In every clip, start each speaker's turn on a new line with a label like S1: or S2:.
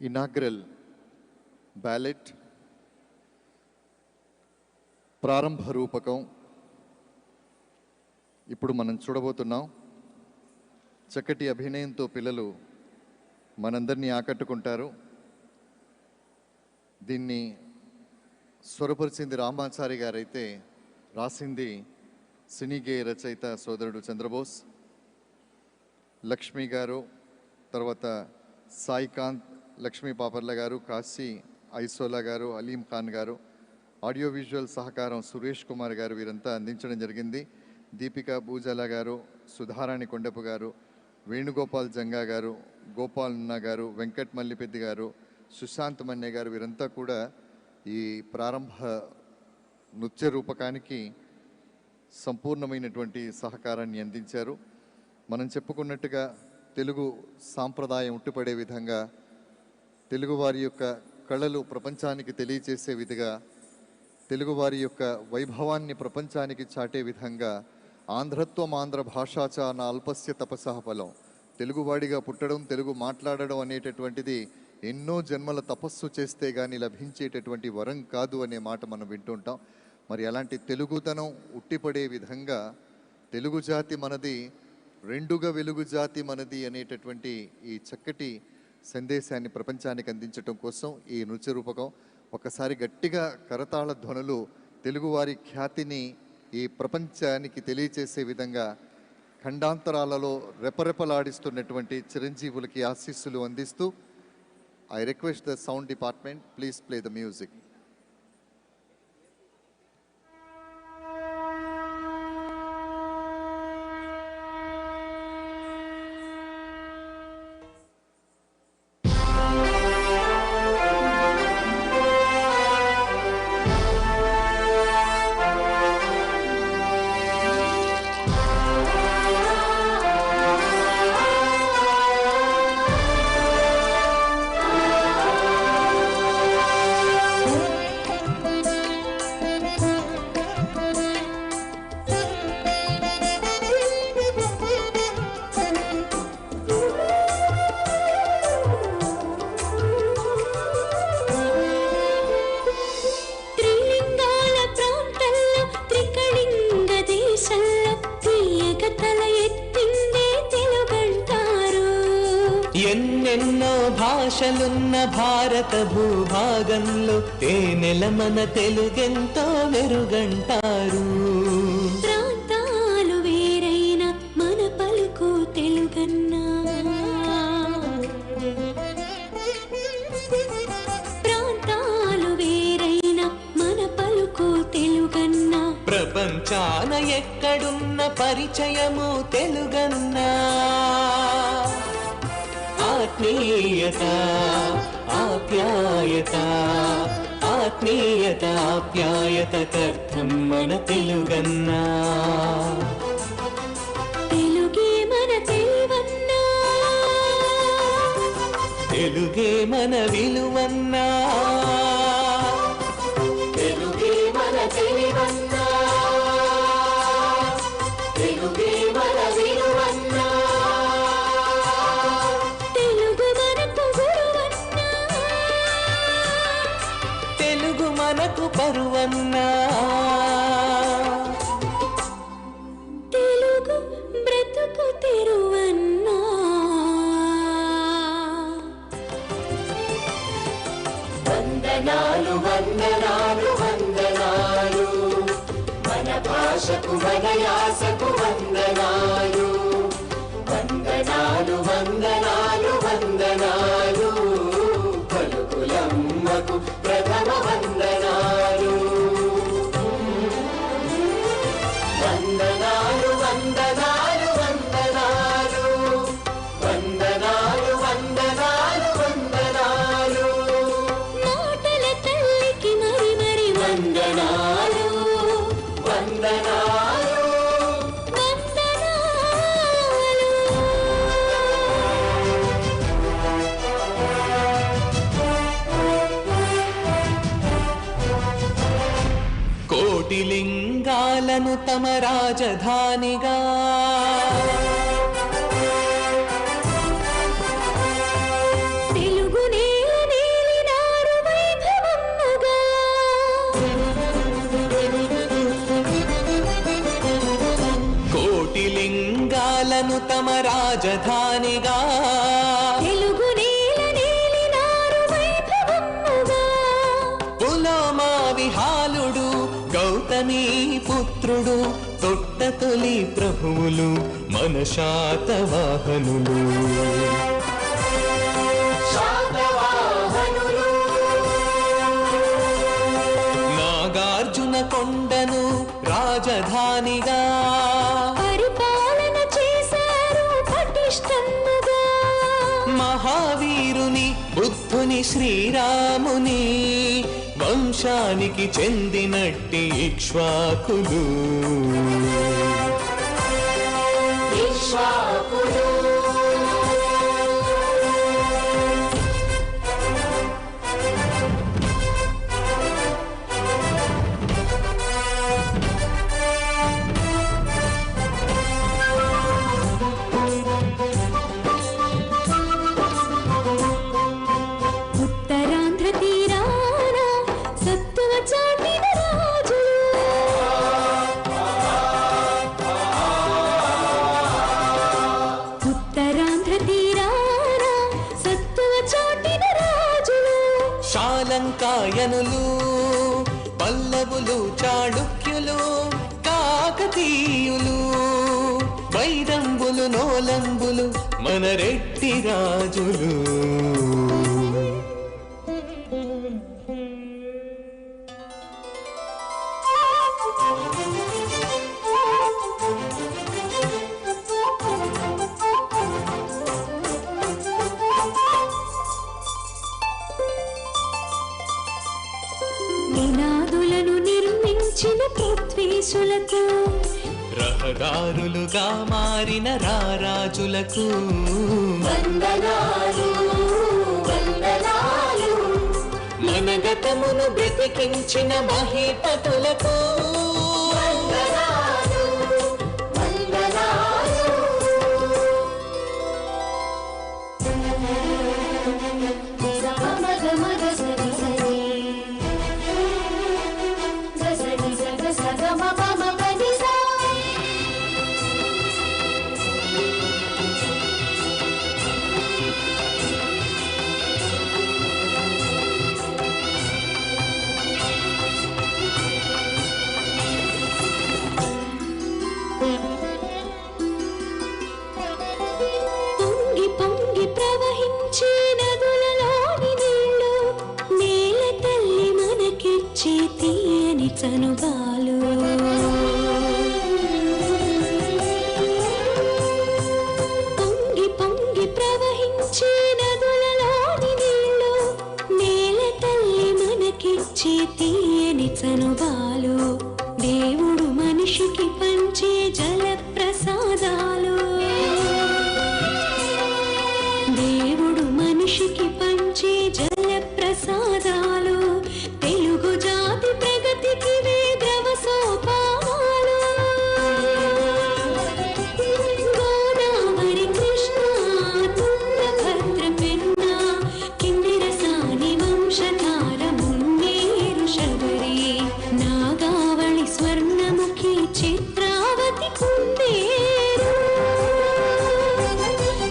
S1: Inaugural ballot ప్రారంభ రూపకం ఇప్పుడు మనం చూడబోతున్నాం. చక్కటి అభినయంతో పిల్లలు మనందరినీ ఆకట్టుకుంటారు. దీన్ని స్వరపరిచింది రామాచారి గారైతే రాసింది సినీ గేయ రచయిత సోదరుడు చంద్రబోస్. లక్ష్మి గారు, తర్వాత సాయికాంత్, లక్ష్మీ పాపర్ల గారు, కాశీ ఐసోలా గారు, అలీం ఖాన్ గారు, ఆడియో విజువల్ సహకారం సురేష్ కుమార్ గారు వీరంతా అందించడం జరిగింది. దీపిక బూజాల గారు, సుధారాణి కొండపు గారు, వేణుగోపాల్ జంగా గారు, గోపాల్ నున్నా గారు, వెంకట్ మల్లిపెద్ది గారు, సుశాంత్ మన్నే గారు వీరంతా కూడా ఈ ప్రారంభ నృత్య రూపకానికి సంపూర్ణమైనటువంటి సహకారాన్ని అందించారు. మనం చెప్పుకున్నట్టుగా తెలుగు సాంప్రదాయం ఉట్టిపడే విధంగా, తెలుగువారి యొక్క కళలు ప్రపంచానికి తెలియచేసే విధంగా, తెలుగువారి యొక్క వైభవాన్ని ప్రపంచానికి చాటే విధంగా ఆంధ్రత్వం ఆంధ్ర భాషాచ నా అల్పస్య తపసః ఫలం, తెలుగువాడిగా పుట్టడం, తెలుగు మాట్లాడడం అనేటటువంటిది ఎన్నో జన్మల తపస్సు చేస్తే కానీ లభించేటటువంటి వరం కాదు అనే మాట మనం వింటుంటాం. మరి అలాంటి తెలుగుతనం ఉట్టిపడే విధంగా తెలుగు జాతి మనది, రెండుగా వెలుగు జాతి మనది అనేటటువంటి ఈ చక్కటి సందేశాన్ని ప్రపంచానికి అందించడం కోసం ఈ నృత్య రూపకం. ఒకసారి గట్టిగా కరతాళ ధ్వనులు తెలుగువారి ఖ్యాతిని ఈ ప్రపంచానికి తెలియచేసే విధంగా ఖండాంతరాలలో రెపరెపలాడిస్తున్నటువంటి చిరంజీవులకి ఆశీస్సులు అందిస్తూ I request the sound department, please play the music.
S2: ఎన్నెన్నో భాషలున్న భారత భూభాగంలో తేనెల మన తెలుగెంతో మెరుగంటారు.
S3: ప్రాంతాలు వేరైన మన పలుకు తెలుగన్నా, ప్రాంతాలు వేరైన మన పలుకు తెలుగన్నా,
S2: ప్రపంచాన ఎక్కడున్న పరిచయము తెలుగన్నా. ఆత్మీయత ఆప్యాయత, ఆత్మీయత ఆప్యాయతకర్థం మన తెలుగన్నా.
S3: తెలుగే మన తెలివన్నా,
S2: తెలుగే మన విలువన్నా,
S3: తెలుగే మన తెలివన్నా, తెలుగే మన విలువన్నా,
S2: మనకు పరువన్నా.
S3: తెలుగు బ్రతుకు తెరువన్నా. వందనాలు వందనాలు వందనాలు, మన భాషకు మన యాసకు వందనాలు. వందనాలు వందనాలు వందనాలు, పలుకులమ్మకు ప్రథమ వందనాలు. వందనాలు వందనాలు వందనాలు, వందనాలు వందనాలు వందనాలు, మాటల తల్లికి మరి మరి వందనాలు. వందనాలు
S2: కోటి లింగాలను తమ రాజధానిగా,
S3: తెలుగు నేల
S2: రాజధానిగా
S3: తెలుగు నేల నేలినారు వైభవముగా.
S2: పులోమా విహాలుడు గౌతమీ పుత్రుడు తొట్ట తొలి ప్రభువులు మన శాతవాహనులు.
S3: శాతవాహనులు
S2: నాగార్జున కొండను రాజధానిగా
S3: పరిపాలన చేశారు పటిష్టముగా.
S2: మహావీరుని బుద్ధుని శ్రీరాముని వంశానికి చెందినట్టి ఇక్ష్వాకులు.
S3: ఇక్ష్వాకులు ఉత్తరాంధ్ర తీరాన సత్తువ చాటిన రాజులు. ఉత్తరాంధ్ర తీరాన సత్తువ చాటిన రాజులు.
S2: శాలంకాయనులు పల్లవులు చాళుక్యులు కాకతీయులు వైరంబులు నోలంబులు మన రెడ్డి రాజులు.
S3: నినాదులను నిర్మించిన పృథ్వీశులకు.
S2: రహదారులుగా మారిన రారాజులకు.
S3: వందనాలు వందనాలు
S2: మన గతమును బ్రతికించిన మహీపతులకు.
S3: వందనాలు వందనాలు. గమగ మగ సరి సరి గసడి సగ సగ మగ మగ నిసా. పొంగి పొంగి ప్రవహించే నదులలోని నీళ్ళు నేల తల్లి మనకిచ్చే తీయని చనుబాలు. పొంగి పొంగి ప్రవహించే నదులలోని నీళ్ళు నేల తల్లి మనకిచ్చే తీయని చనుబాలు. దేవుడు మనిషికి పంచే జల ప్రసాదాలు. దేవుడు మనిషికి పంచే జల ప్రసాదాలు. తెలుగు జాతి ప్రగతికి వేద్రవ సోపానాలు. గోదావరి కృష్ణ తుంగభద్ర పెన్న కిందిర సాని వంశధార మున్నేరు శబరి నాగావళి స్వర్ణముఖి చిత్రావతి కుందేరు.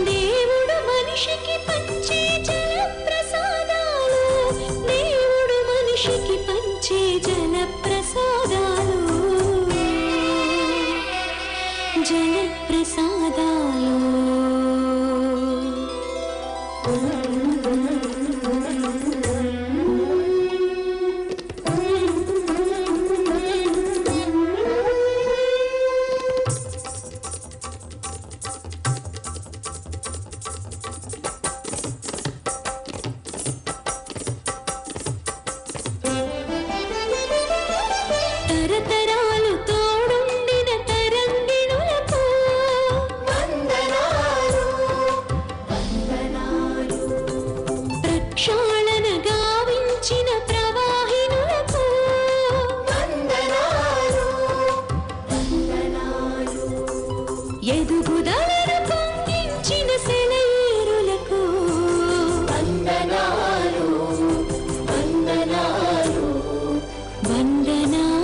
S3: దేవుడు మనిషికి పంచే జల ప్రసాదాలు. దేవుడు మనిషికి పంచే జల ప్రసాదాలు. జల ప్రసాదాలు. తరతరాలు తోడుండిన తరంగిణులకు. వందనాలు వందనాలు. ప్రక్షాళన గావించిన ప్రవాహినులకు. వందనాలు వందనాలు. ఎదుగుదలను పొంగించిన సెలయేరులకు. వందనాలు వందనాలు వందనాలు.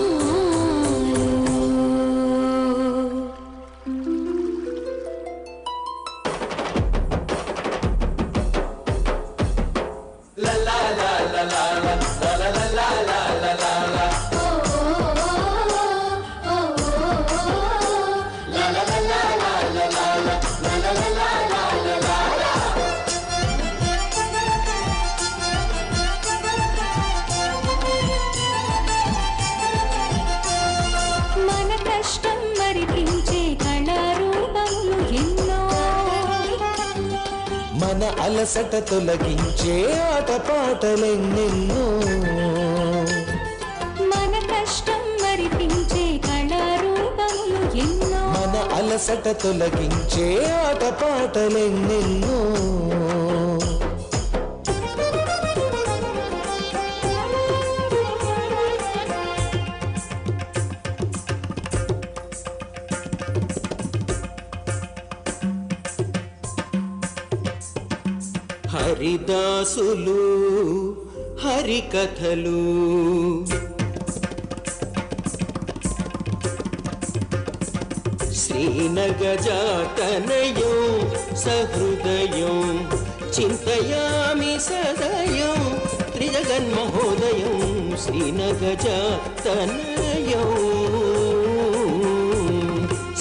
S4: మన అలసట తొలగించే ఆటపాటలెన్నెన్నో
S3: మన కష్టం మరిపించే కళారూపములు ఎన్నో
S4: మన అలసట తొలగించే ఆటపాటలెన్నెన్నో
S2: హరిదాసులు హరికథలు శ్రీనగజాతనయం సహృదయం చింతయామి సదయం త్రిజగన్మహోదయం శ్రీనగజాతనయం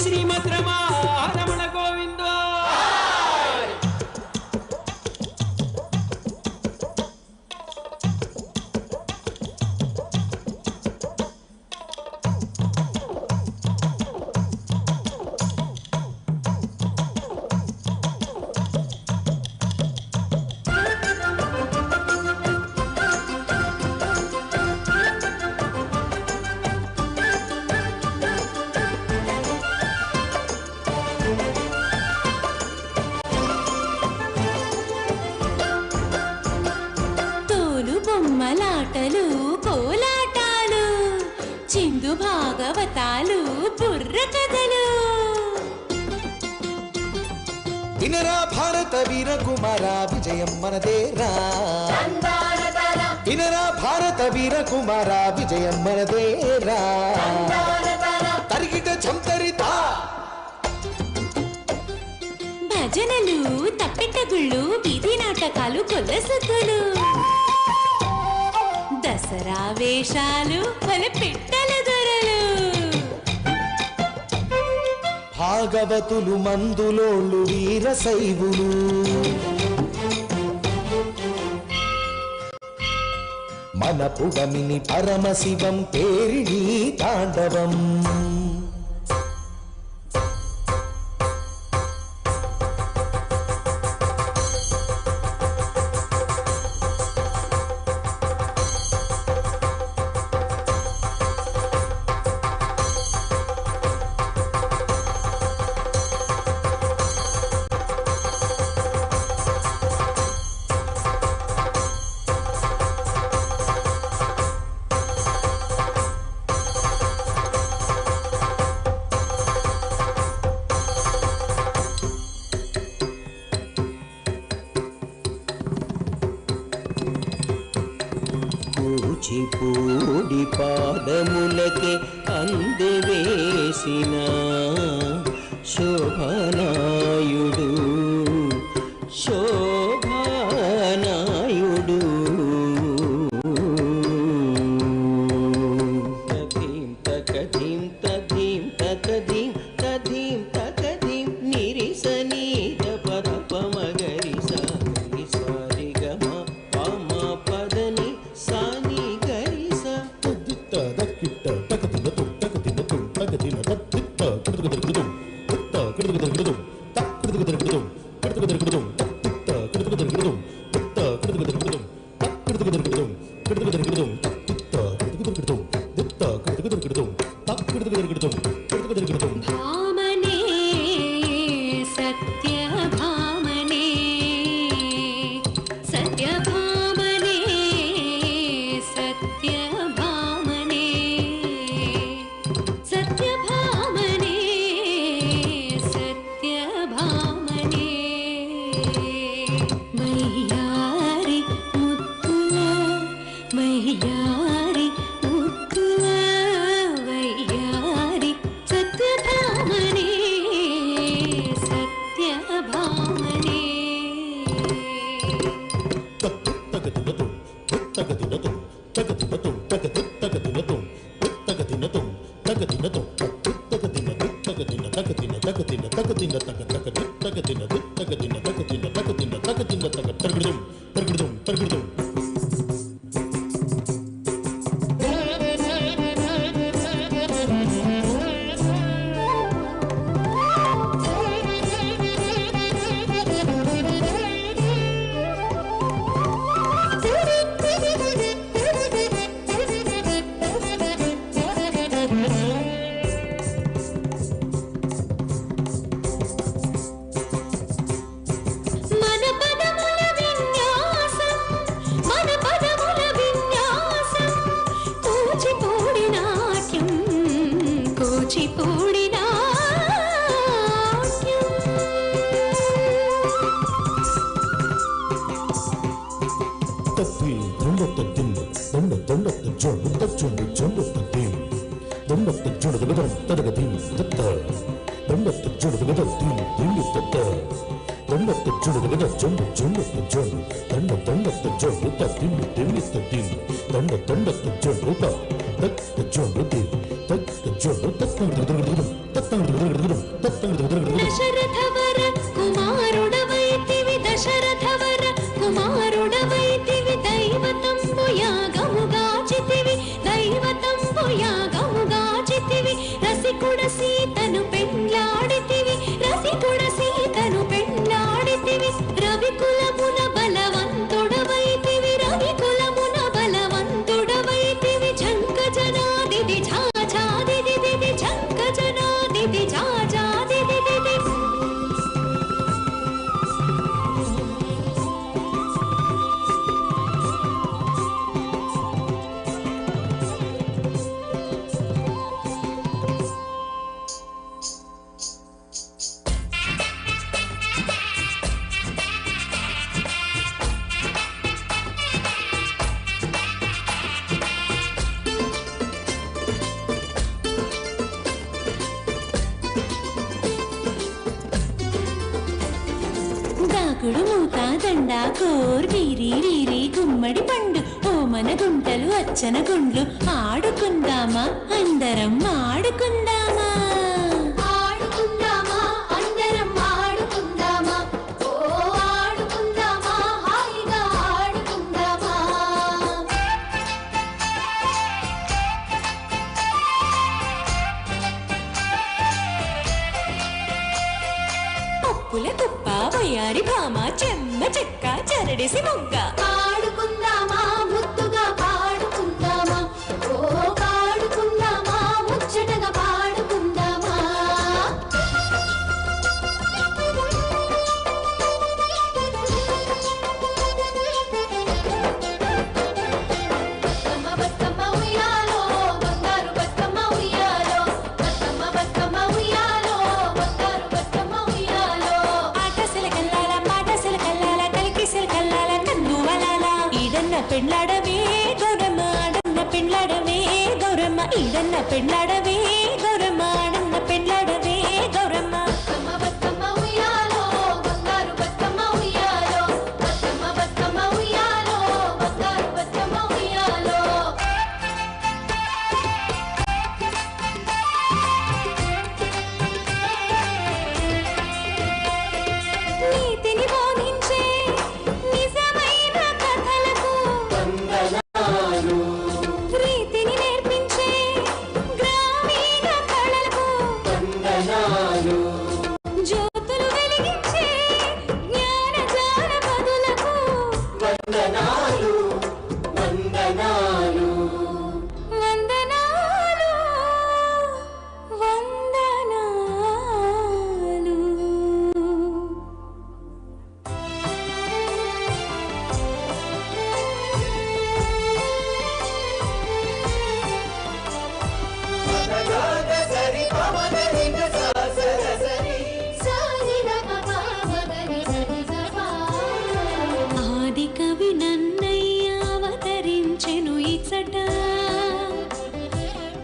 S2: శ్రీమద్ రమణ గోవింద.
S3: బొమ్మలాటలు కోలాటాలు చిందు భాగవతాలు బుర్ర కథలు
S4: వినరా భారత వీర కుమార విజయం మనదేరా వినరా భారత వీర కుమార విజయం మనదేరా తరిగిట చంతరిత
S3: భజనలు తప్పెట్టగుళ్ళు వీధి నాటకాలు కొల్లసొత్తులు దసరా వేషాలు పలు పిట్టల దొరలు
S4: భాగవతులు మందులోళ్ళు వీర శైవులు మన పుడమిని పరమశివం పేరిణీ తాండవం
S2: కూచిపూడి పాదములకే అందవేసిన శోభానాయుడు శోభానాయుడు తదీం తకదీం తదీం తకదీం తదీం తకదీం నిరిసనీద పద పమగరిస సారిగమ పమ పదని సాని గరిస
S3: భామనే సత్యభామనే సత్యభామనే సత్యభామనే సత్యభామనే సత్యభామనే వయ్యారి దశరథవర కుమారుడవైతివి దశరథవర కుమారుడవైతివి దైవతంబు యాగముగాచితివి దైవతంబు యాగముగాచితివి రసికుడ సీతను పెండ్లాడితివి రసికుడ సీతను పెండ్లాడితివి రవికులమున బలవంతుడవైతివి రవికులమున బలవంతుడవైతివి ఝంక జనాదిది ఝాఝాదిది దిది ఝంక జనాదిది ఝాఝాదిది దిది దాకుడు మూత దండా కోర్ వీరి వీరి గుమ్మడి పండు ఓమన గుంటలు అచ్చన గుండ్లు ఆడుకుందామా అందరం ఆడుకుందామా ఆడుకుందామా అందరం ఆడుకుందామా ఓ ఆడుకుందామా హాయిగా ఆడుకుందామా పప్పుల కుప్ప వయ్యారి భామ చెమ్మ చెక్క చరడేసి మొగ్గ ఆడుకుందామా ముద్దుగా పాడుకుందామా ఓ పాడుకుందామా ముచ్చటగా పాడుకుందామా బతుకమ్మ బతుకమ్మ ఉయ్యాలో బంగారు బతుకమ్మ ఉయ్యాలో బతుకమ్మ బతుకమ్మ ఉయ్యాలో బంగారు బతుకమ్మ ఉయ్యాలో ఆటసల కల్లాల పాటసల కల్లాల కలికిసల కల్లాల నందువలాల ఈడన్న పెండ్లాడవే గౌరమ్మ ఆడన్న పెండ్లాడవే గౌరమ్మ ఈడన్న పెండ్లాడవే గౌరమ్మ ఆడన్న పెండ్లాడవే గౌరమ్మ బతుకమ్మ బతుకమ్మ ఉయ్యాలో బంగారు బతుకమ్మ ఉయ్యాలో బతుకమ్మ బతుకమ్మ ఉయ్యాలో బంగారు బతుకమ్మ ఉయ్యాలో నీతిని బోధించే నిజమైన కథలకు వందనాలు రీతిని నేర్పించే గ్రామీణ కళలకు వందనాలు జ్యోతులు వెలిగించే జ్ఞాన జానపదులకు వందనాలు వందనాలు వందనాలు వందనాలు ఆది కవి నన్నయ్య అవతరించెను ఇచ్చట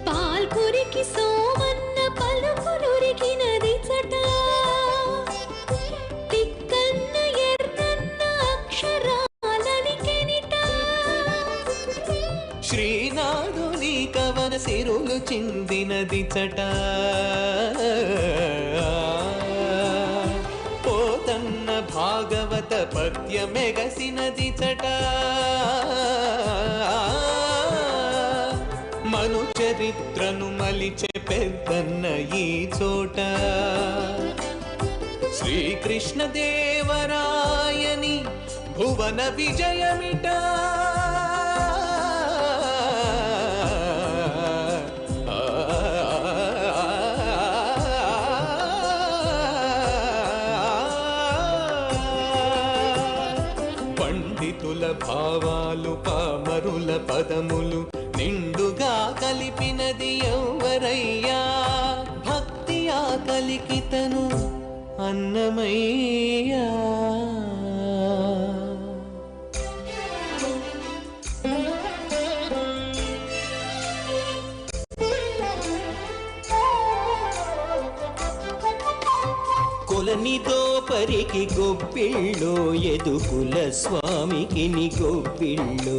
S3: పాల్పురికి సోమన్న పలుకులురికినది చట తిక్కన్న ఎర్రన్న అక్షరాలలికెనిట
S2: శ్రీనాథుని కవన సిరులు చిందినది చట పోతన్న భాగవత భారత పద్యమెగసినది చట మను చరిత్రను మలిచె పెద్దన్న ఈ చోట శ్రీకృష్ణదేవరాయని భువన విజయమిట పండితుల భావాలు పామరుల పదములు నిండుగా కలిపినది ఎవరయ్యా భక్తి ఆకలికి తను అన్నమయ్యా
S5: కొలనితో పరికి గొప్పిళ్ళో ఎదుకుల స్వామికి ని గొప్పిళ్ళో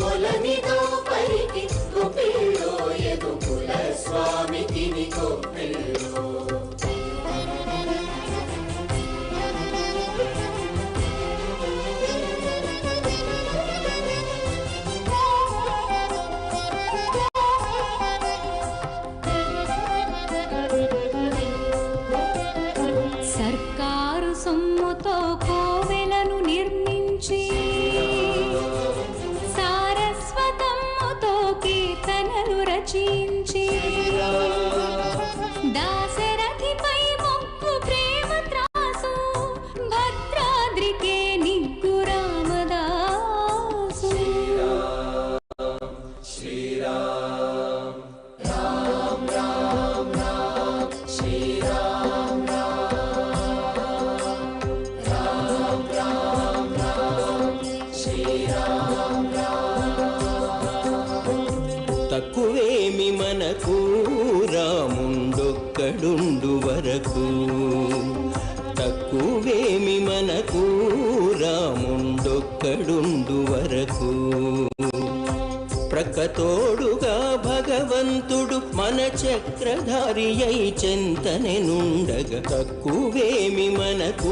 S3: కొలనితో పరికి గొప్పిళ్ళో ఎదుకుల స్వామికి ని గొప్పిళ్ళో
S6: సర్కారు సొమ్ముతో కోవెలను నిర్మించి సారస్వతమ్ముతో కీర్తనలు రచించి దాశరథిపై మొక్కు ప్రేమ త్రాసు భద్రాద్రికే నిగ్గు రామదాసు
S5: తక్కువేమి మనకు రాముండొక్కడుండు వరకు తక్కువేమి మనకు రాముండొక్కడుండు వరకు ప్రక్కతోడుగా భగవంతుడు మన చక్రధారి అయి చెంతనే నుండగా తక్కువేమి మనకు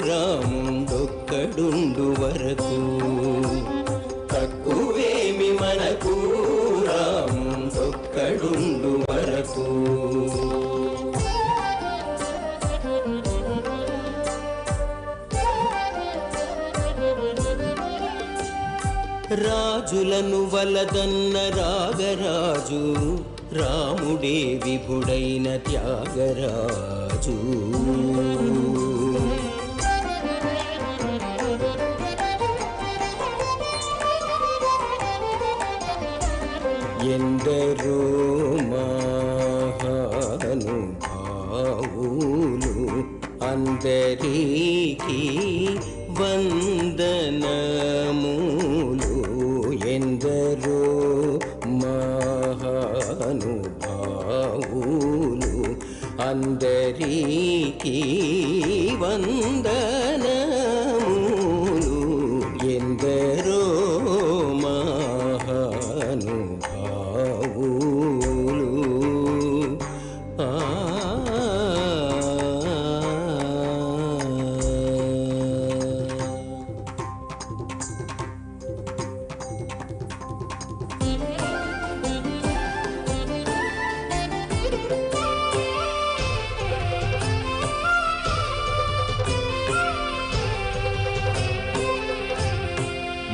S5: రాముండొక్కడుండు వరకు తక్కువేమి మనకు రాముండొక్కడుండు వరకు రాజులను వలదన్న రాగరాజు రాముడే విభుడైన త్యాగరాజు ఎందరో మహానుభావులు అందరికీ వందనములు ఎందరో మహానుభావులు అందరికీ వందనములు ఎందరో మహానుభావులు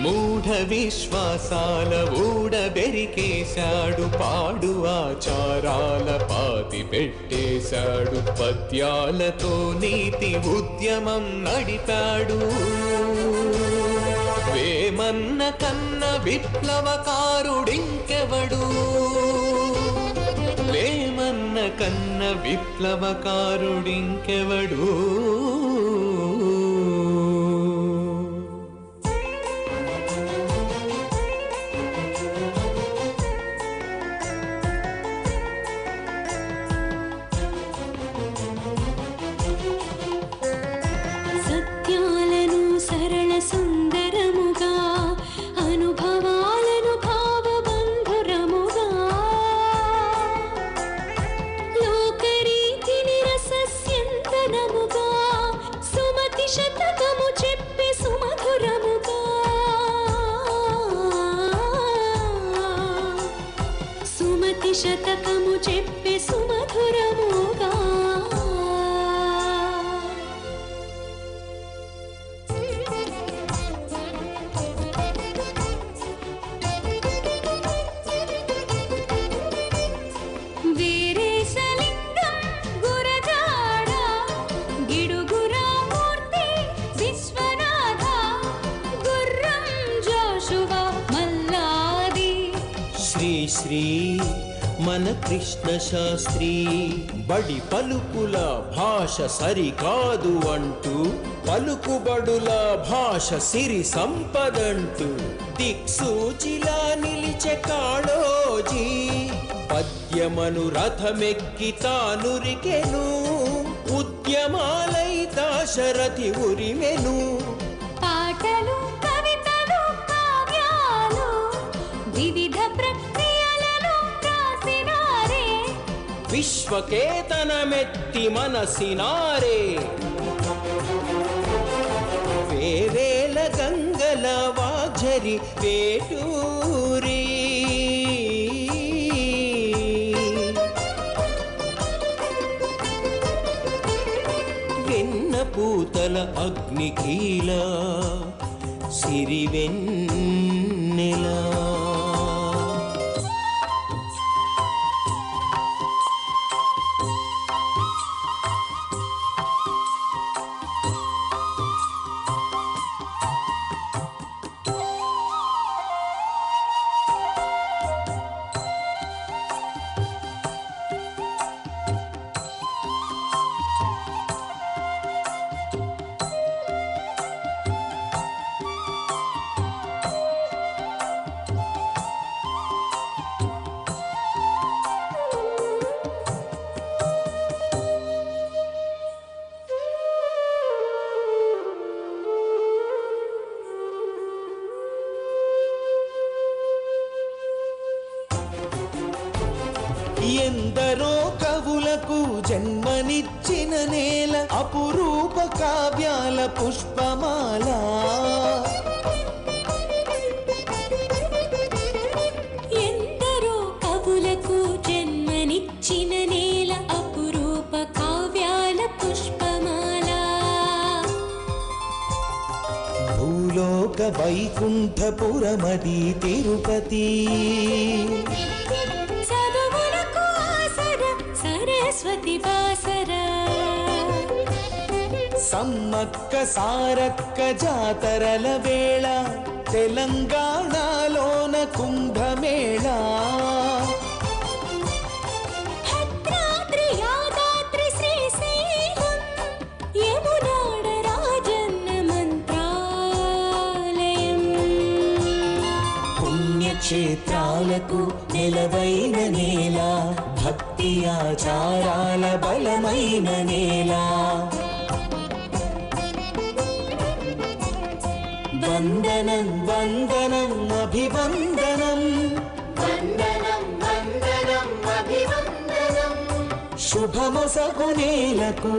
S2: మూఢ విశ్వాసాల ఊడబెరికేశాడు పాడు ఆచారాల పాతి పెట్టేశాడు పద్యాలతో నీతి ఉద్యమం నడిపాడు వేమన్న కన్న విప్లవకారుడింకెవడు వేమన్న కన్న విప్లవకారుడింకెవడు
S6: సత్యాలను సరళ సుందరముగా అనుభవాలను భావబంధురముగా లోకరీతిని రసస్యంతనముగా శతకము చెప్పే సుమధురముగా వీరేశలింగం గురజాడ గిడుగురామూర్తి విశ్వనాథ గుర్రం జోషువా మల్లాది
S5: శ్రీ శ్రీ మన కృష్ణ శాస్త్రి బడి పలుకుల భాష సరికాదు అంటూ పలుకుబడుల భాష సిరి సంపదంటూ దిక్సూచిలా నిలిచే కాళోజీ పద్యమను రథమెక్కి తానురికెను ఉద్యమాలై దాశరథి ఉరిమెను
S6: పాటలు కవితలు కావ్యాలు వివిధ ప్రక్రియలను రాసినారే
S5: విశ్వకేతనమెత్తి మనసినారే వేవేల గంగల వాఝరి వేటూరి వెన్న పూతల అగ్నికీల సిరివెన్నెలా ఎందరో కవులకు జన్మనిచ్చిన నేల అపురూప కావ్యాల పుష్పమాల
S6: ఎందరో కవులకు జన్మనిచ్చిన నేల అపురూప కావ్యాల పుష్పమాల
S4: భూలోక వైకుంఠపురమది తిరుపతి
S6: చదువులకు ఆసర సరస్వతి బాసర
S4: సమ్మక్క సారక్క జాతరల వేళ తెలంగాణలోన కుంభమేళ
S6: భద్రాద్రి యాదాద్రి శ్రీశైలం యమునాడ రాజన్న మంత్రాలయం
S4: పుణ్యక్షేత్రాలకు నెలవైన నేల భక్తి ఆచారాల బలమైన నేల వందనం వందనం అభివందనం
S3: వందనం వందనం అభివందనం
S4: శుభమొసగు నేలకు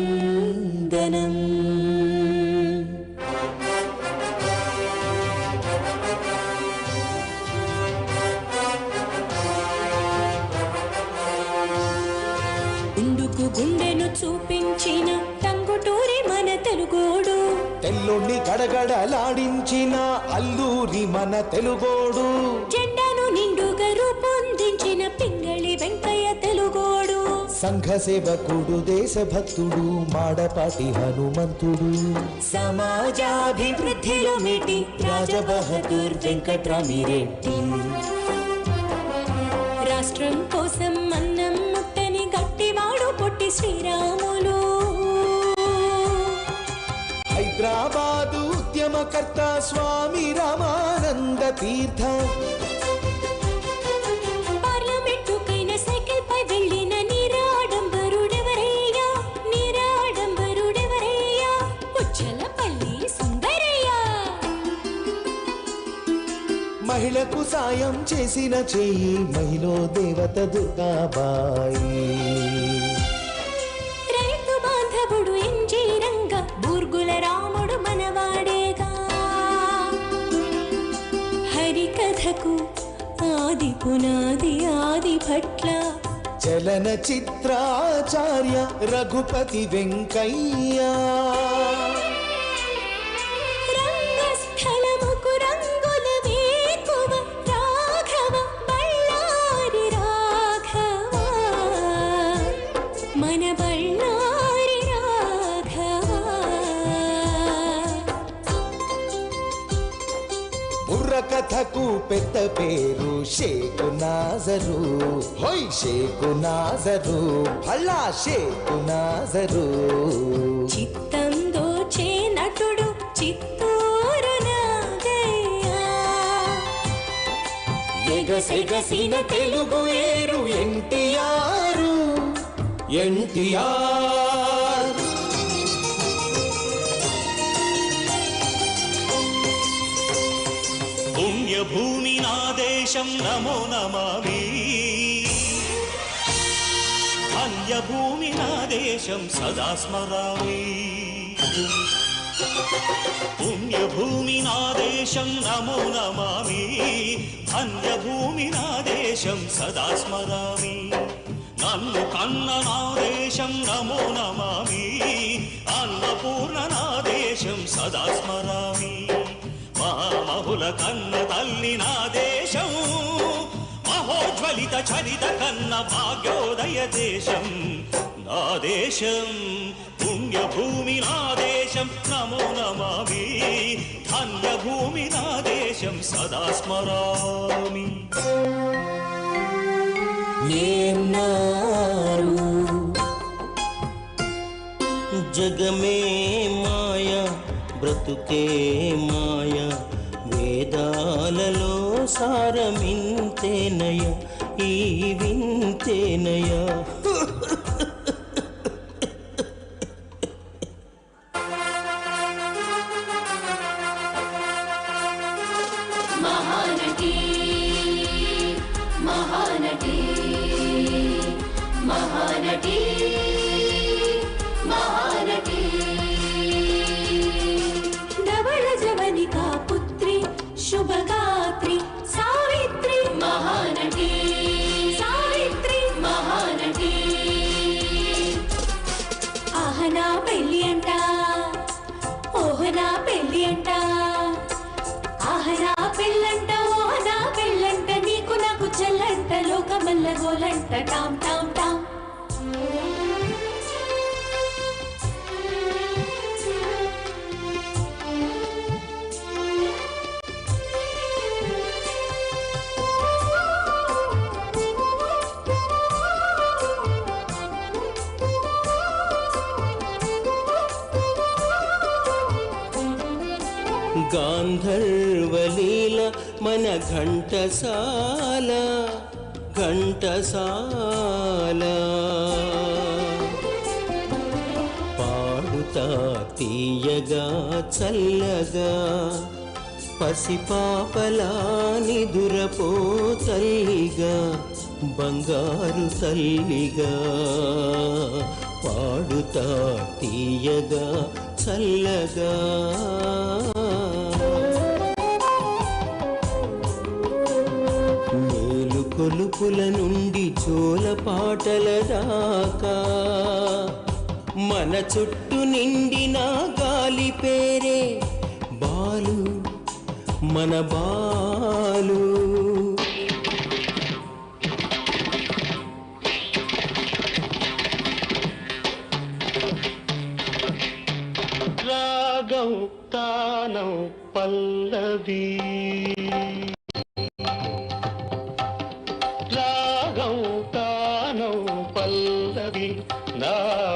S4: సుమవందనం
S6: గుండుకు గుండెను చూపించిన టంగుటూరి మన తెలుగోడు
S4: తెల్లుండి గడగడలాడించిన అల్లూరి మన తెలుగోడు
S6: జెండాను నిండుగా రూపొందించిన పింగళి వెంకయ్య తెలుగోడు
S4: సంఘ సేవకుడు దేశభక్తుడు మాడపాటి హనుమంతుడు
S6: సమాజాభివృద్ధిలో మెటి రాజబహదూర్ వెంకట్రామిరెడ్డి రాష్ట్రం కోసం అన్నం ముట్టని గట్టివాడు పొట్టి శ్రీరాములు
S4: హైదరాబాదు ఉద్యమకర్త స్వామి రామానంద తీర్థ
S6: పార్లమెంటుకైన సైకిల్ పై వెళ్ళిన నిరాడంబరుడెవరయ్యా నిరాడంబరుడెవరయ్యా పుచ్చలపల్లి సుందరయ్య
S4: మహిళకు సాయం చేసిన చెయ్యి మహిళో దేవత దుర్గాబాయి
S6: రైతు బాంధవుడు ఎంజి రంగ బూర్గుల రాముడు మనవాడేగా హరికథకు పునాది ఆది భట్ల
S5: చలన చిత్రాచార్య రఘుపతి వెంకయ్య
S6: రంగస్థలముకు రంగుల వేకువ రాఘవ బళ్ళారి రాఘవ మన బళ్ళారి రాఘవ
S5: బుర్రకథకు పెద్ద పేరు షేకు నాజరు హోయ్ షేకు నాజరు భళ్ళా షేకు నాజరు
S6: చిత్తం దోచే నటుడు చిత్తూరు నాగయ్య
S5: ఎగసెగసిన తెలుగు ఏరు ఎన్టీఆర్ ఎన్టీఆర్
S7: పుణ్యభూమి నా దేశం నమో నమామి ధన్యభూమి నా దేశం సదా స్మరామి పుణ్యభూమి నా దేశం నమో నమామి ధన్యభూమి నా దేశం సదా స్మరామి నన్ను కన్న నా దేశం నమో నమామి అన్నపూర్ణ నా దేశం సదా స్మరామి మహామహుల కన్న తల్లి నా దేశం మహోజ్వలిత చరిత కన్న భాగ్యోదయ దేశం నా దేశం పుణ్యభూమి నా దేశం నమో నమామి ధన్యభూమి నా దేశం సదా స్మరామి
S5: నేన్నారు జగమే మాయ బ్రతుకే మాయ వేదాలలో సారమింతేనయ ఈ వింతేనయ
S3: మహానటి మహానటి మహానటి మహానటి
S6: ధవళ జవనికా పుత్రి శుభగాత్రి సావిత్రి
S3: మహానటి
S6: సావిత్రి
S3: మహానటి
S6: ఆహనా పెళ్ళి అంట ఓహనా పెళ్ళి అంట ఆహనా పెళ్ళంట ఓహనా పెళ్ళంట నీకు నాకు చెల్లంట లోకమల్ల గోలంట టామ్ టామ్ టామ్
S5: గాంధర్వలీల మన ఘంటసాల ఘంటసాల పాడుతా తీయగా చల్లగా పసిపాపలా నిదురపో తల్లిగా బంగారు తల్లిగా పాడుతా తీయగా చల్లగా మేలు కొలుపుల నుండి జోల పాటల దాకా మన చుట్టూ నిండిన గాలి పేరే బాలు మన బాలు
S7: రాగం తానం పల్లవి రాగం తానం పల్లవి నా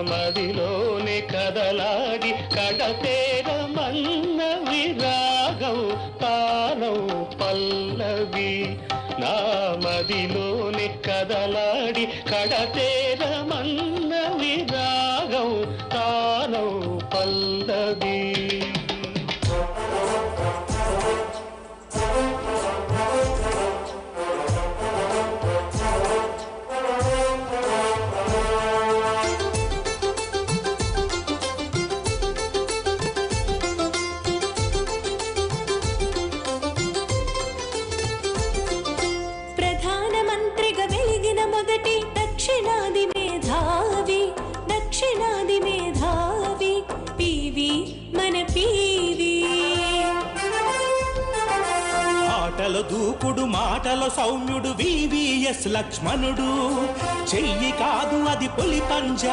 S7: మదిలోనే కదలాడి కడతేర మన్నవి రాగం తానం పల్లవి నా మదిలోనే కదలాడి కడతేర మన్నవి రాగం తానం పల్లవి
S6: ప్రధాన మన పీవీ.
S8: ఆటల దూకుడు మాటల సౌమ్యుడు వివిఎస్ లక్ష్మణుడు. చెయ్యి కాదు అది పులి పంజ,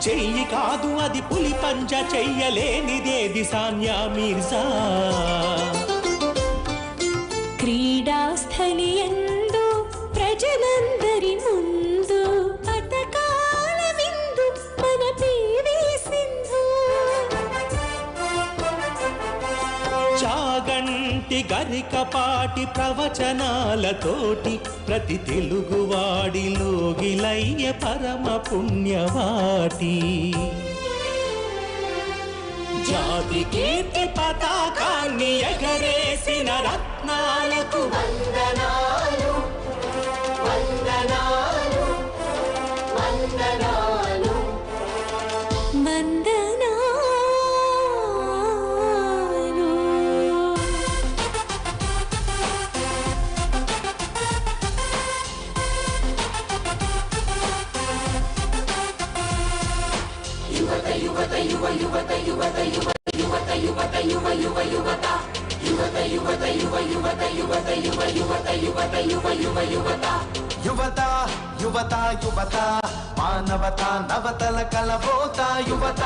S8: చెయ్యి కాదు అది పులి పంజ, చెయ్యలేనిదేది సాన్యా మీర్జా.
S6: క్రీడాస్థలి యందు ప్రజలందరి ముందు పతకాల విందు మన పీవీ సింధు.
S8: చాగంటి గరికపాటి ప్రవచనాలతోటి ప్రతి తెలుగువాడిలోగిలయ్య పరమ పుణ్యవాటి. జాతి కీర్తి పతాకాన్ని ఎగరేసిన రత్నాలకు
S3: వందనాలు వందనాలు వందనాలు.
S6: వందనాలు.
S3: యువత యువత యువ యువత యువత యువ యువత యువత యువ యువ యువత యువత యువత యువ యువత యువత యువ యువత యువత యువ యువ యువత.
S4: యువత యువత యువత మానవత నవతల కలబోత. యువత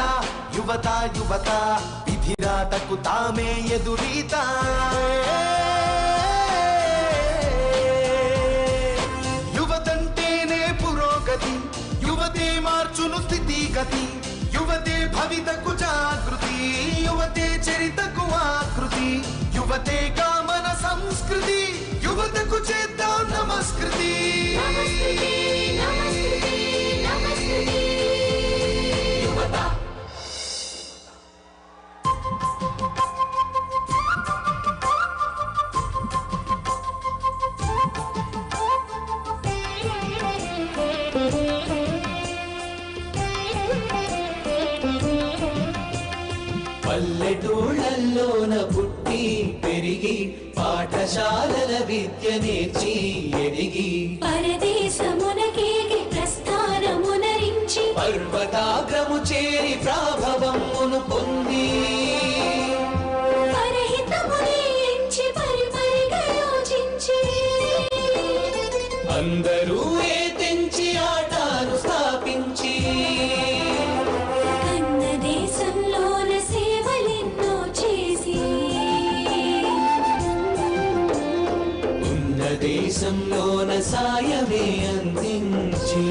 S4: యువత యువత విధిరాతకు తామే ఎదురీత. యువతంటేనే పురోగతి, యువతే మార్చును స్థితిగతి, యువతే భవితకు జాగృతి, యువతే చరితకు ఆకృతి, యువతే కామన సంస్కృతి, యువతకు చేద్దాం నమస్కృతి.
S3: నమస్కృతి నమస్కృతి నమస్కృతి. యువత
S5: పల్లెటూళ్ళల్లోన పుట్టి పెరిగి పాఠశాలల విద్య నేర్చి ఎదిగి
S6: పరదేశమునకేగి ప్రస్థానమునరించి
S5: పర్వతాగ్రము చేరి ప్రాభవమును పొంది
S6: పరహితమునే ఎంచి పరిపరిగా యోచించి
S5: అందరూ ఏ తెంచి ఆటాను స్థాపించి
S6: కన్న దేశంలోన సేవలెన్నో చేసి
S5: ఉన్న దేశంలోన సాయమే అందించి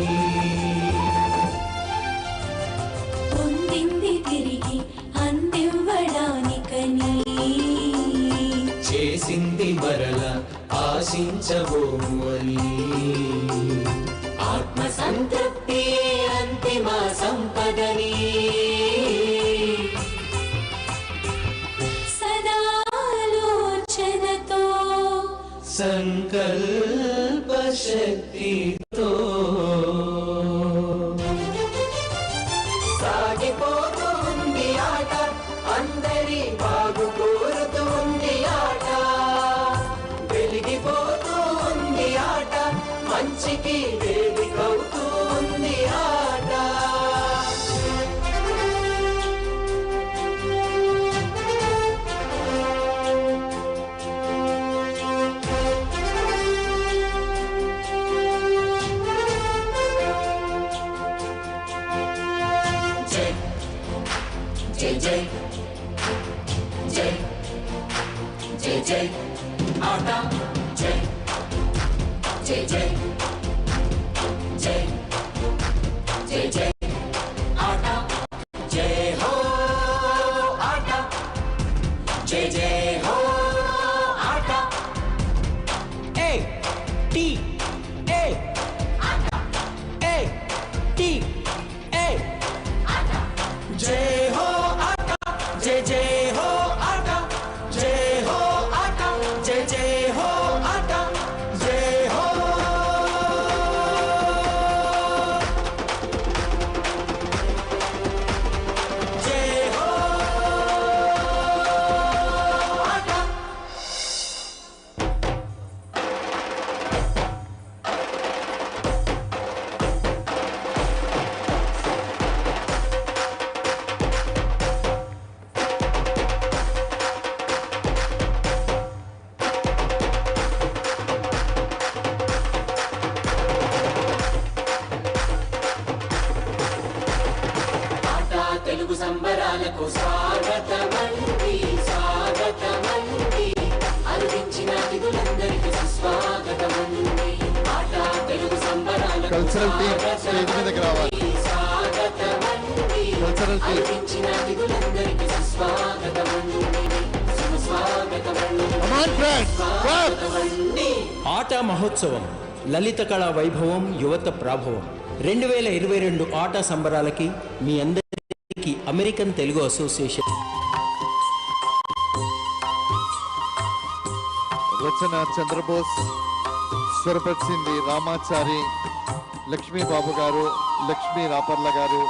S6: పొందింది తిరిగి అందివ్వడానికని
S5: చేసింది మరల ఆశించబోము అని. ఆత్మ సంతృప్తి అంతిమ సంపదని
S6: సదాలోచనతో
S5: సంకల్ప శక్తితో సాగిపోతుంది ఆట, అందరి బాగు కోరుతుంది ఆట, వెలిగిపోతుంది ఆట, మంచికి వేదికవుతుంది ఆట.
S3: జై జై జై జై జై ఆట. జై జై జై జై జై జై ఆట. జై హో ఆట. జై జై హో ఆట.
S8: A T A A T ఏ
S5: జై హో ఆట, జై జై హో ఆట, జై హో ఆట, జై జై హో ఆట, జై హో. జై హో
S1: కల్చరల్ టీమ్ స్టేజ్ మీదకి రావాలి. కల్చరల్ టీమ్
S8: ఆట మహోత్సవం, లలిత కళా వైభవం, యువత ప్రాభవం 2022 ఆట సంబరాలకి మీ అందరికీ అమెరికన్ తెలుగు అసోసియేషన్
S1: రచన చంద్రబోస్, స్వరపరిచింది రామాచారి, లక్ష్మీ బాబు గారు, లక్ష్మీ రాపర్ల గారు,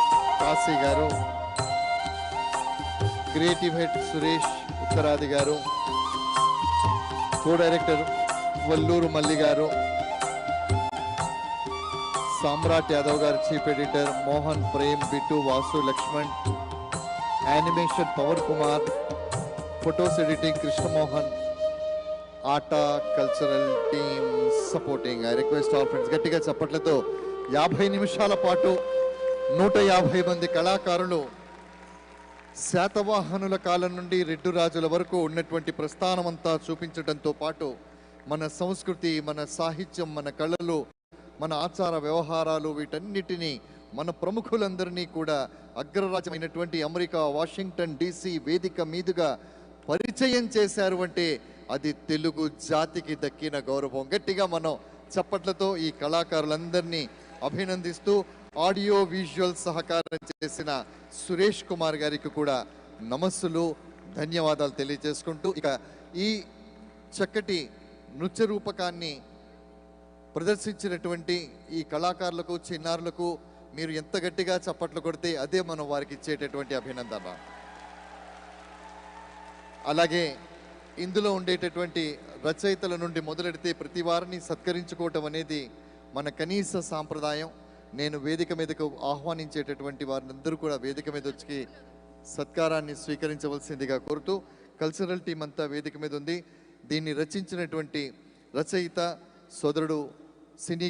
S1: కాశీ గారు, క్రియేటివ్ హెడ్ సురేష్ ఉత్తరాది గారు, కో డైరెక్టర్ వల్లూరు మల్లి గారు, సామ్రాట్ యాదవ్ గారు chief editor, Mohan, Prem, Bittu, Vasu, Lakshman, animation power Kumar, photos editing Krishnamohan, ATA cultural team supporting. I request all friends గట్టిగా చప్పట్లతో 50 నిమిషాల పాటు 150 మంది కళాకారులు శాతవాహనుల కాలం నుండి రెడ్డు రాజుల వరకు ఉన్నటువంటి ప్రస్థానమంతా చూపించడంతో పాటు మన సంస్కృతి, మన సాహిత్యం, మన కళలు, మన ఆచార వ్యవహారాలు వీటన్నిటినీ మన ప్రముఖులందరినీ కూడా అగ్రరాజ్యమైనటువంటి అమెరికా వాషింగ్టన్ DC వేదిక మీదుగా పరిచయం చేశారు అంటే అది తెలుగు జాతికి దక్కిన గౌరవం. గట్టిగా మనం చప్పట్లతో ఈ కళాకారులందరినీ అభినందిస్తూ ఆడియో విజువల్ సహకారం చేసిన సురేష్ కుమార్ గారికి కూడా నమస్సులు, ధన్యవాదాలు తెలియజేసుకుంటూ ఇక ఈ చక్కటి నృత్య రూపకాన్ని ప్రదర్శించినటువంటి ఈ కళాకారులకు, చిన్నారులకు మీరు ఎంత గట్టిగా చప్పట్లు కొడితే అదే మనం వారికి ఇచ్చేటటువంటి అభినందన. అలాగే ఇందులో ఉండేటటువంటి రచయితల నుండి మొదలెడితే ప్రతి వారిని సత్కరించుకోవటం అనేది మన కనీస సాంప్రదాయం. నేను వేదిక మీదకు ఆహ్వానించేటటువంటి వారినందరూ కూడా వేదిక మీద వచ్చి సత్కారాన్ని స్వీకరించవలసిందిగా కోరుతూ కల్చరల్ టీం అంతా వేదిక మీద ఉంది. దీన్ని రచించినటువంటి రచయిత సోదరుడు సినీ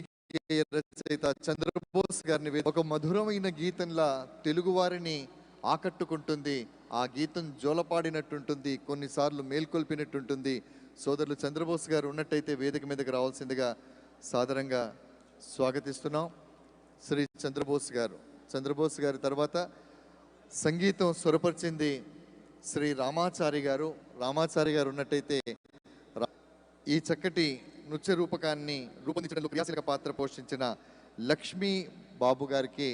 S1: రచయిత చంద్రబోస్ గారిని ఒక మధురమైన గీతంలా తెలుగు వారిని ఆకట్టుకుంటుంది. ఆ గీతం జోలపాడినట్టుంటుంది, కొన్నిసార్లు మేల్కొల్పినట్టుంటుంది. సోదరులు చంద్రబోస్ గారు ఉన్నట్టయితే వేదిక మీదకి రావాల్సిందిగా సాదరంగా స్వాగతిస్తున్నాం. శ్రీ చంద్రబోస్ గారు. చంద్రబోస్ గారి తర్వాత సంగీతం స్వరపరిచింది శ్రీ రామాచారి గారు. రామాచారి గారు ఉన్నట్టయితే ఈ చక్కటి నృత్య రూపకాన్ని రూపొందించడంలో క్రియాశీలక పాత్ర పోషించిన లక్ష్మీ బాబు గారికి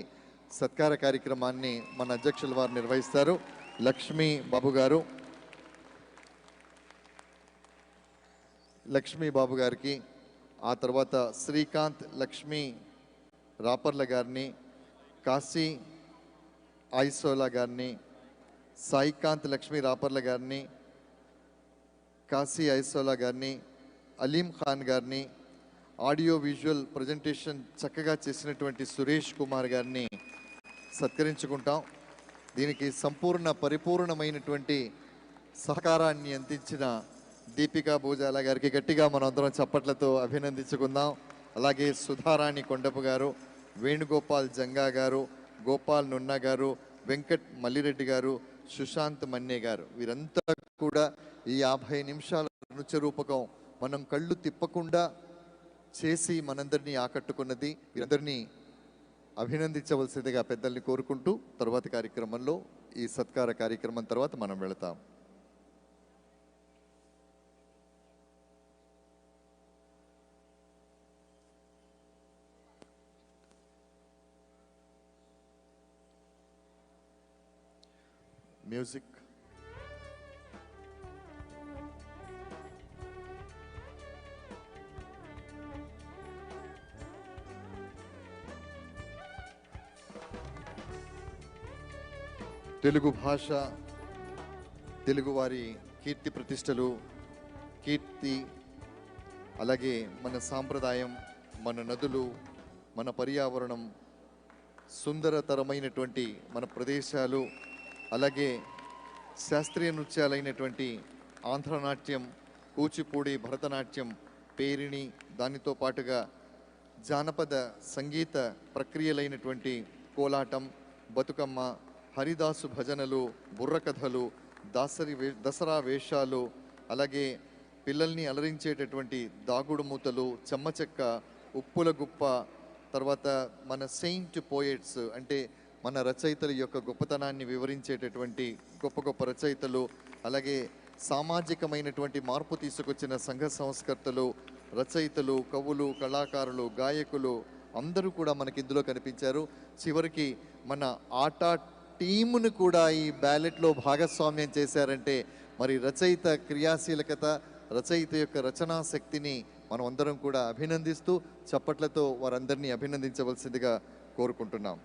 S1: సత్కార కార్యక్రమాన్ని మన అధ్యక్షుల వారు నిర్వహిస్తారు. లక్ష్మీ బాబు గారు, లక్ష్మీ బాబు గారికి, ఆ తర్వాత శ్రీకాంత్ లక్ష్మీ రాపర్ల గారిని, కాశీ ఐసోలా గారిని, సాయికాంత్ లక్ష్మీ రాపర్ల గారిని, కాశీ ఐసోలా గారిని, అలీం ఖాన్ గారిని, ఆడియో విజువల్ ప్రజెంటేషన్ చక్కగా చేసినటువంటి సురేష్ కుమార్ గారిని సత్కరించుకుంటాం. దీనికి సంపూర్ణ పరిపూర్ణమైనటువంటి సహకారాన్ని అందించిన దీపికా భూజాల గారికి గట్టిగా మనం అందరం చప్పట్లతో అభినందించుకుందాం. అలాగే సుధారాణి కొండపు గారు, వేణుగోపాల్ జంగా గారు, గోపాల్ నున్నా గారు, వెంకట్ మల్లిరెడ్డి గారు, సుశాంత్ మన్నే గారు, వీరంతా కూడా ఈ 50 నిమిషాల నృత్య రూపకం మనం కళ్ళు తిప్పకుండా చేసి మనందరినీ ఆకట్టుకున్నది. వీరందరినీ అభినందించవలసిందిగా పెద్దల్ని కోరుకుంటూ తర్వాతి కార్యక్రమంలో ఈ సత్కార కార్యక్రమం తర్వాత మనం వెళతాం. మ్యూజిక్. తెలుగు భాష, తెలుగువారి కీర్తి ప్రతిష్టలు, కీర్తి, అలాగే మన సాంప్రదాయం, మన నదులు, మన పర్యావరణం, సుందరతరమైనటువంటి మన ప్రదేశాలు, అలాగే శాస్త్రీయ నృత్యాలైనటువంటి ఆంధ్రనాట్యం, కూచిపూడి, భరతనాట్యం, పేరిణి, దానితో పాటుగా జానపద సంగీత ప్రక్రియలైనటువంటి కోలాటం, బతుకమ్మ, హరిదాసు భజనలు, బుర్రకథలు, దసరా వేషాలు, అలాగే పిల్లల్ని అలరించేటటువంటి దాగుడు మూతలు, చెమ్మచెక్క, ఉప్పుల గుప్ప, తర్వాత మన సెయింట్ పోయెట్స్ అంటే మన రచయితల యొక్క గొప్పతనాన్ని వివరించేటటువంటి గొప్ప గొప్ప రచయితలు, అలాగే సామాజికమైనటువంటి మార్పు తీసుకొచ్చిన సంఘ సంస్కర్తలు, రచయితలు, కవులు, కళాకారులు, గాయకులు అందరూ కూడా మనకి ఇందులో కనిపించారు. చివరికి మన ఆట టీమును కూడా ఈ బ్యాలెట్లో భాగస్వామ్యం చేశారంటే మరి రచయిత క్రియాశీలకత, రచయిత యొక్క రచనా శక్తిని మనం అందరం కూడా అభినందిస్తూ చప్పట్లతో వారందరినీ అభినందించవలసిందిగా కోరుకుంటున్నాం.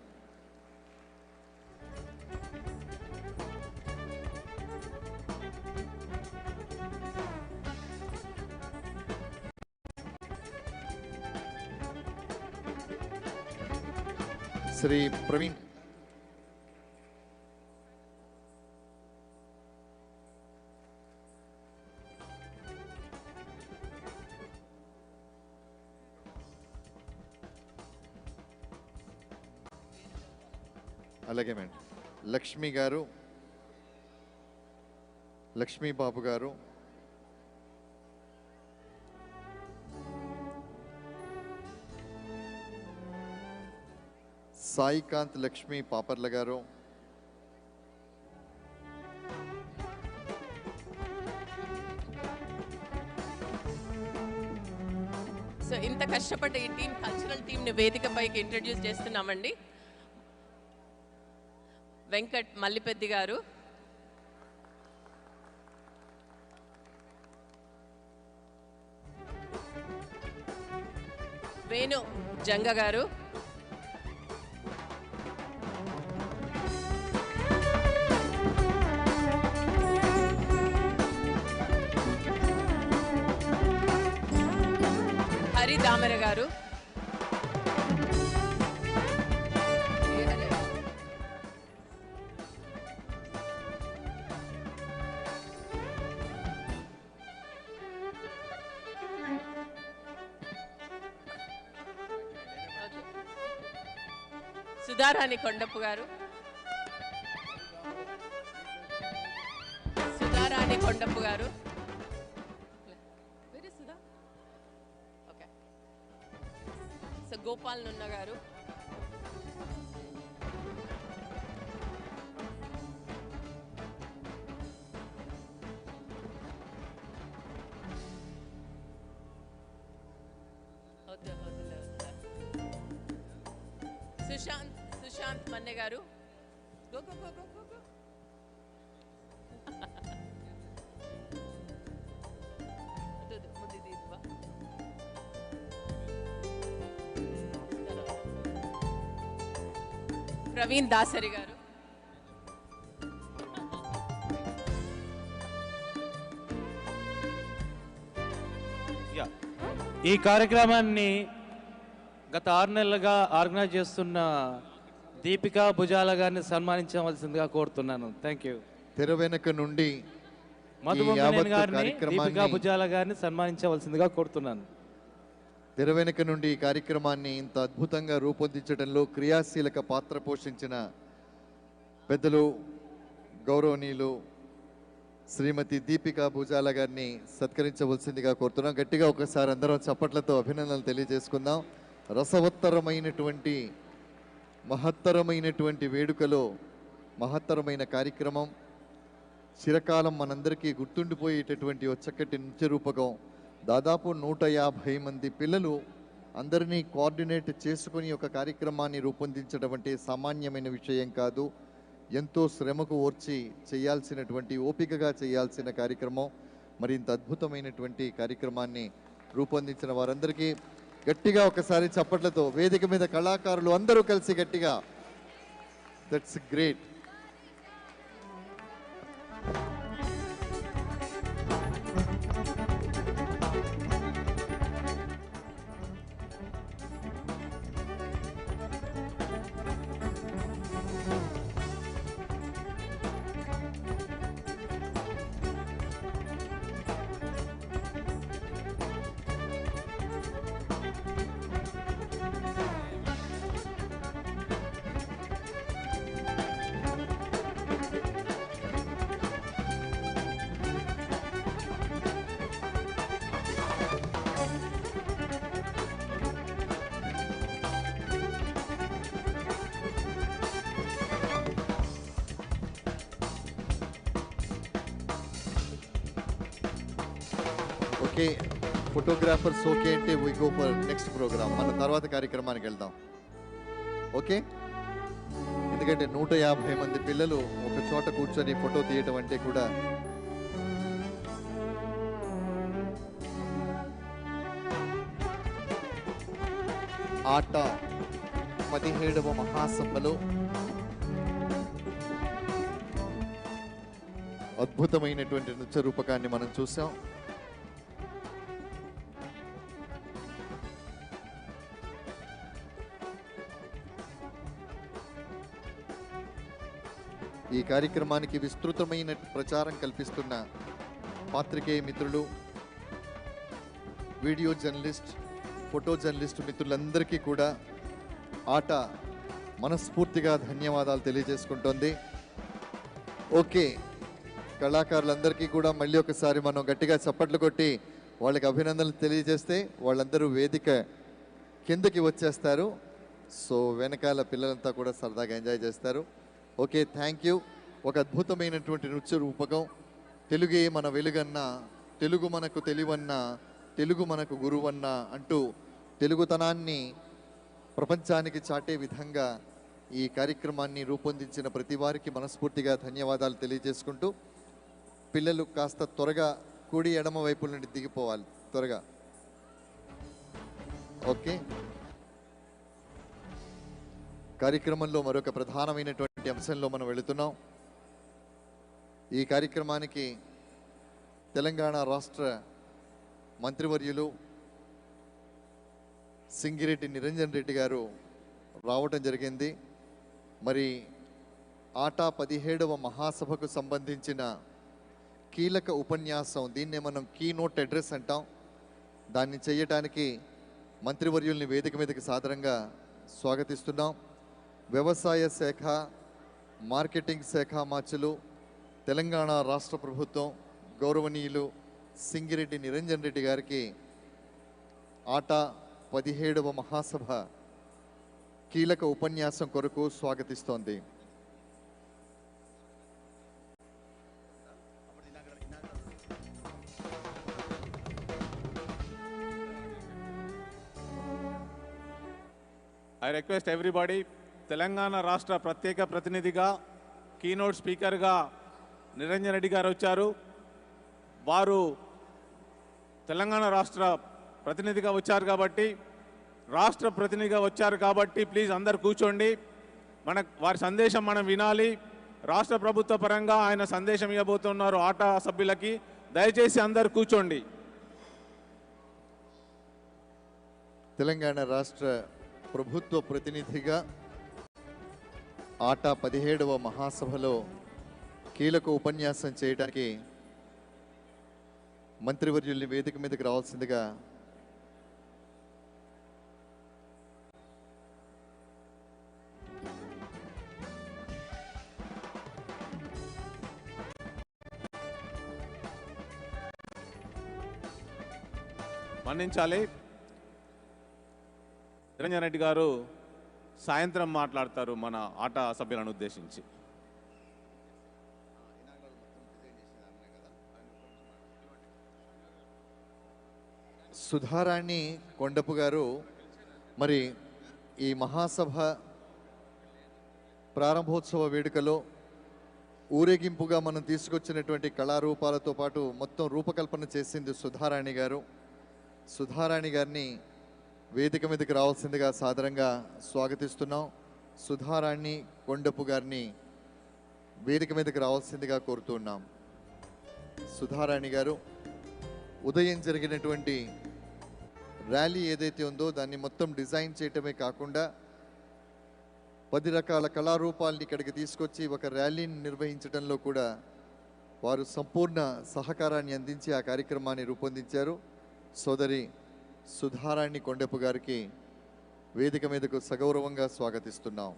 S1: శ్రీ ప్రవీణ్ అలాగే మేడం లక్ష్మి గారు, లక్ష్మీ బాబు గారు, సాయికాంత్ లక్ష్మి పాపర్ల గారు,
S9: సో ఇంత కష్టపడ్డ ఈ టీం, కల్చరల్ టీంని వేదికపైకి ఇంట్రడ్యూస్ చేస్తున్నామండి. వెంకట్ మల్లిపెద్ది గారు, వేణు జంగ గారు, హరి దామర గారు, సుధారాణి కొండపు గారు, సుధారాణి కొండపు గారు, ఓకే, సో గోపాల్ నున్న గారు, సుశాంత్ మన్నె గారు, go go go go go Praveen Dasari గారు,
S10: ఈ కార్యక్రమాన్ని గత 6 నెలలుగా ఆర్గనైజ్ చేస్తున్న దీపికా భుజాల గారిని సన్మానించవలసిందిగా కోరుతున్నాను. Thank you.
S1: తెర వెనుక నుండి
S10: మధుమోహన్ గారిని, దీపికా భుజాల గారిని సన్మానించవలసిందిగా కోరుతున్నాను.
S1: తెర వెనుక నుండి ఈ కార్యక్రమాన్ని ఇంత అద్భుతంగా రూపొందించడంలో క్రియాశీలక పాత్ర పోషించిన పెద్దలు గౌరవనీయులు శ్రీమతి దీపికా భుజాల గారిని సత్కరించవలసిందిగా కోరుతున్నాం. గట్టిగా ఒకసారి అందరం చప్పట్లతో అభినందనలు తెలియజేసుకుందాం. రసవత్తరమైనటువంటి మహత్తరమైనటువంటి వేడుకలో మహత్తరమైన కార్యక్రమం, చిరకాలం మనందరికీ గుర్తుండిపోయేటటువంటి ఒక చక్కటి నృత్య రూపకం. దాదాపు 150 మంది పిల్లలు అందరినీ కోఆర్డినేట్ చేసుకుని ఒక కార్యక్రమాన్ని రూపొందించడం అంటే సామాన్యమైన విషయం కాదు. ఎంతో శ్రమకు ఓర్చి చేయాల్సినటువంటి, ఓపికగా చేయాల్సిన కార్యక్రమం. మరి ఇంత అద్భుతమైనటువంటి కార్యక్రమాన్ని రూపొందించిన వారందరికీ గట్టిగా ఒకసారి చప్పట్లతో, వేదిక మీద కళాకారులు అందరూ కలిసి గట్టిగా, that's great. Okay, photographers okay అంటే we go for next program. మన తర్వాత కార్యక్రమానికి వెళ్దాం. ఓకే, ఎందుకంటే 150 మంది పిల్లలు ఒక చోట కూర్చొని ఫోటో తీయటం అంటే కూడా ఆట 17వ మహాసభలో అద్భుతమైనటువంటి నృత్య రూపకాన్ని మనం చూసాం. ఈ కార్యక్రమానికి విస్తృతమైన ప్రచారం కల్పిస్తున్న పాత్రికేయ మిత్రులు, వీడియో జర్నలిస్ట్, ఫోటో జర్నలిస్ట్ మిత్రులందరికీ కూడా ఆట మనస్ఫూర్తిగా ధన్యవాదాలు తెలియజేసుకుంటోంది. ఓకే, కళాకారులందరికీ కూడా మళ్ళీ ఒకసారి మనం గట్టిగా చప్పట్లు కొట్టి వాళ్ళకి అభినందనలు తెలియజేస్తే వాళ్ళందరూ వేదిక కిందకి వచ్చేస్తారు. సో వెనకాల పిల్లలంతా కూడా సరదాగా ఎంజాయ్ చేస్తారు. Okay, thank you. ఒక అద్భుతమైనటువంటి నృత్య రూపకం. తెలుగే మన వెలుగన్నా, తెలుగు మనకు తెలివన్నా, తెలుగు మనకు గురువన్నా అంటూ తెలుగుతనాన్ని ప్రపంచానికి చాటే విధంగా ఈ కార్యక్రమాన్ని రూపొందించిన ప్రతి వారికి మనస్ఫూర్తిగా ధన్యవాదాలు తెలియజేసుకుంటూ, పిల్లలు కాస్త త్వరగా కుడి ఎడమ వైపుల నుండి దిగిపోవాలి త్వరగా. ఓకే, కార్యక్రమంలో మరొక ప్రధానమైనటువంటి అంశంలో మనం వెళుతున్నాం. ఈ కార్యక్రమానికి తెలంగాణ రాష్ట్ర మంత్రివర్యులు సింగిరెడ్డి నిరంజన్ రెడ్డి గారు రావటం జరిగింది. మరి ఆట 17వ మహాసభకు సంబంధించిన కీలక ఉపన్యాసం, దీన్నే మనం కీనోట్ అడ్రస్ అంటాం. దాన్ని చేయటానికి మంత్రివర్యుల్ని వేదిక మీదకి సాదరంగా స్వాగతిస్తున్నాం. వ్యవసాయ శాఖ, మార్కెటింగ్ శాఖ మార్చులు, తెలంగాణ రాష్ట్ర ప్రభుత్వం గౌరవనీయులు సింగిరెడ్డి నిరంజన్ రెడ్డి గారికి ఆట 17వ మహాసభ కీలక ఉపన్యాసం కొరకు స్వాగతిస్తోంది.
S11: I request everybody, తెలంగాణ రాష్ట్ర ప్రత్యేక ప్రతినిధిగా కీనోట్ స్పీకర్గా నిరంజన్ రెడ్డి గారు వచ్చారు. వారు తెలంగాణ రాష్ట్ర ప్రతినిధిగా వచ్చారు కాబట్టి ప్లీజ్ అందరు కూర్చోండి. వారి సందేశం మనం వినాలి. రాష్ట్ర ప్రభుత్వ పరంగా ఆయన సందేశం ఇవ్వబోతున్నారు ఆట సభ్యులకి. దయచేసి అందరు కూర్చోండి.
S1: తెలంగాణ రాష్ట్ర ప్రభుత్వ ప్రతినిధిగా ఆట 17వ మహాసభలో కీలక ఉపన్యాసం చేయడానికి మంత్రివర్యుల్ని వేదిక మీదకి రావాల్సిందిగా
S11: మన్నించాలి. నిరంజన్ రెడ్డి గారు సాయంత్రం మాట్లాడతారు మన ఆట సభ్యులను ఉద్దేశించి.
S1: సుధారాణి కొండపు గారు మరి ఈ మహాసభ ప్రారంభోత్సవ వేడుకలో ఊరేగింపుగా మనం తీసుకొచ్చినటువంటి కళారూపాలతో పాటు మొత్తం రూపకల్పన చేసింది సుధారాణి గారు. సుధారాణి గారిని వేదిక మీదకి రావాల్సిందిగా సాదరంగా స్వాగతిస్తున్నాం. సుధారాణి కొండపు గారిని వేదిక మీదకి రావాల్సిందిగా కోరుతున్నాం. సుధారాణి గారు ఉదయం జరిగినటువంటి ర్యాలీ ఏదైతే ఉందో దాన్ని మొత్తం డిజైన్ చేయటమే కాకుండా 10 రకాల కళారూపాలని ఇక్కడికి తీసుకొచ్చి ఒక ర్యాలీని నిర్వహించడంలో కూడా వారు సంపూర్ణ సహకారాన్ని అందించి ఆ కార్యక్రమాన్ని రూపొందించారు. సోదరి సుధారాణి కొండపు గారికి వేదిక మీదకు సగౌరవంగా స్వాగతిస్తున్నాం.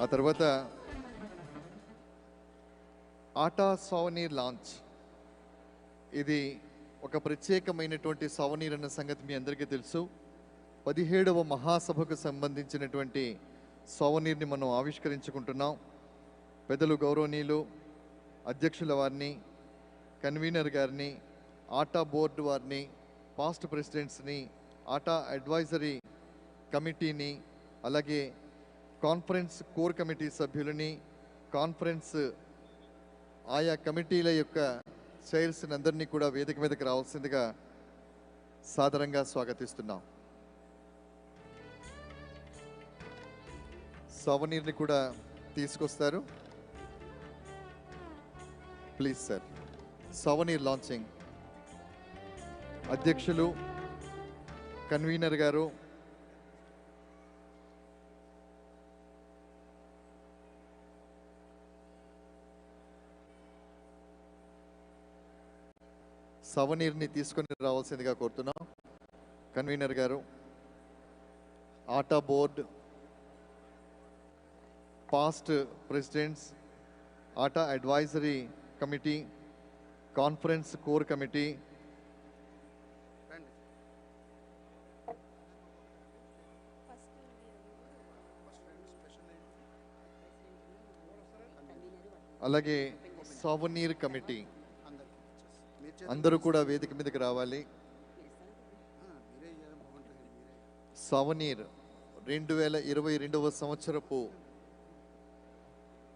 S1: ఆ తర్వాత ఆటా సౌవనీర్ లాంచ్. ఇది ఒక ప్రత్యేకమైనటువంటి సౌవనీర్ అన్న సంగతి మీ అందరికీ తెలుసు. 17వ మహాసభకు సంబంధించినటువంటి సోవనీర్ని మనం ఆవిష్కరించుకుంటున్నాం. పెద్దలు గౌరవనీయులు అధ్యక్షుల వారిని, కన్వీనర్ గారిని, ఆటా బోర్డు వారిని, పాస్ట్ ప్రెసిడెంట్స్ని, ఆటా అడ్వైజరీ కమిటీని, అలాగే కాన్ఫరెన్స్ కోర్ కమిటీ సభ్యులని, కాన్ఫరెన్స్ ఆయా కమిటీల యొక్క చైర్స్ని అందరినీ కూడా వేదిక మీదకి రావాల్సిందిగా సాదరంగా స్వాగతిస్తున్నాం. సోవనీర్ని కూడా తీసుకొస్తారు. Please sir. సోవనీర్ లాంచింగ్ అధ్యక్షులు, కన్వీనర్ గారు, సోవనీర్ని తీసుకొని రావాల్సిందిగా కోరుతున్నాం. కన్వీనర్ గారు, ATA board, past presidents, ATA advisory committee, conference core committee, అలాగే సోవనీర్ కమిటీ అందరూ కూడా వేదిక మీదకి రావాలి. సోవనీర్ 2022వ సంవత్సరపు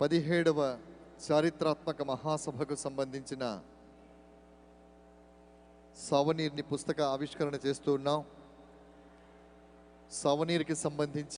S1: 17వ చారిత్రాత్మక మహాసభకు సంబంధించిన సోవనీర్ని పుస్తక ఆవిష్కరణ చేస్తూ ఉన్నాం. సోవనీర్కి సంబంధించి